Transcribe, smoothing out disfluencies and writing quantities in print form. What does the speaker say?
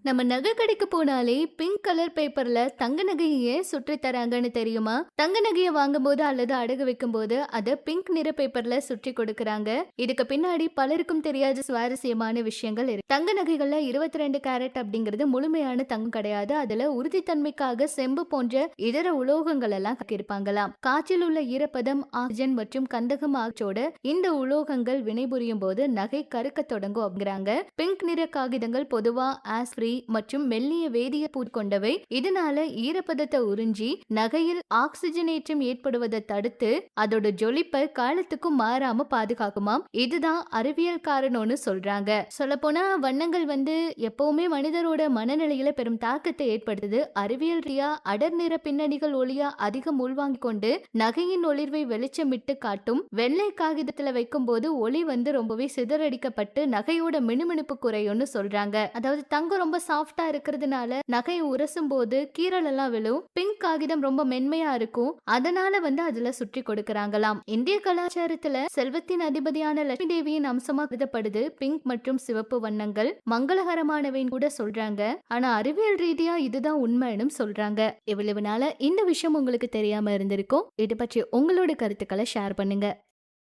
நம்ம நகை கடைக்கு போனாலே பிங்க் கலர் பேப்பர்ல தங்க நகையை ஏன் சுற்றி தராங்கன்னு தெரியுமா? தங்க நகையை வாங்கும்போது அல்லது அடகு வைக்கும்போது அதை பிங்க் நிற பேப்பர்ல சுற்றி கொடுக்கறாங்க. இதுக்கு பின்னாடி பலருக்கும் தெரியாத சுவாரஸ்யமான விஷயங்கள் இருக்கு. தங்க நகைகள்ல 22 கேரட் அப்படிங்கிறது முழுமையான தங்கம் கிடையாது. அதுல உறுதித்தன்மைக்காக செம்பு போன்ற இதர உலோகங்கள் எல்லாம் இருப்பாங்களாம். காற்றில் உள்ள ஈரப்பதம், ஆக்சிஜன் மற்றும் கந்தகம் ஆகியோட இந்த உலோகங்கள் வினைபுரியும் போது நகை கருக்க தொடங்கும் அப்படிங்கிறாங்க. பிங்க் நிற காகிதங்கள் பொதுவா ஆஸ்பிரி மற்றும் மெல்லிய வேதியியல் கொண்டவை. இதனால ஈரப்பதத்தை உறிஞ்சி நகையில் ஆக்சிஜனேற்றம் ஏற்படுவதை தடுத்து அதோட ஜொலிப்பை காலத்துக்கும் மாறாம பாதுகாக்குமாம். இதுதான் அறிவியல் காரணம்னு சொல்றாங்க. சொல்ல போனா வண்ணங்கள் எப்பவுமே மனிதரோட மனநிலையில பெரும் தாக்கத்தை ஏற்படுத்துது. அறிவியல் ரீதியா அடர் நிற பின்னணிகள் ஒளியா அதிகம் உள்வாங்கிக் கொண்டு நகையின் ஒளிர்வை வெளிச்சமிட்டு காட்டும். வெள்ளை காகிதத்துல வைக்கும் போது ஒளி ரொம்பவே சிதறடிக்கப்பட்டு நகையோட மினுமினுப்பு குறையும்னு சொல்றாங்க. அதாவது தங்கம் ரொம்ப சாஃப்டா இருக்கிறதுனால நகை உரசும் போது கீரல் எல்லாம் விழும். பிங்க் காகிதம் ரொம்ப மென்மையா இருக்கும். அதனால அதுல சுற்றி கொடுக்கறாங்களாம். இந்திய கலாச்சாரத்துல செல்வத்தின் அதிபதியான லட்சுமி தேவியின் அம்சமா கருதப்படுது பிங்க் மற்றும் சிவப்பு வண்ணங்கள். மங்களகரமானவைன்னு கூட சொல்றாங்க. ஆனா அறிவியல் ரீதியா இதுதான் உண்மைன்னு சொல்றாங்க. இவ்வளவு நாள இந்த விஷயம் உங்களுக்கு தெரியாம இருந்திருக்கும். இது பற்றி உங்களோட கருத்துக்களை ஷேர் பண்ணுங்க.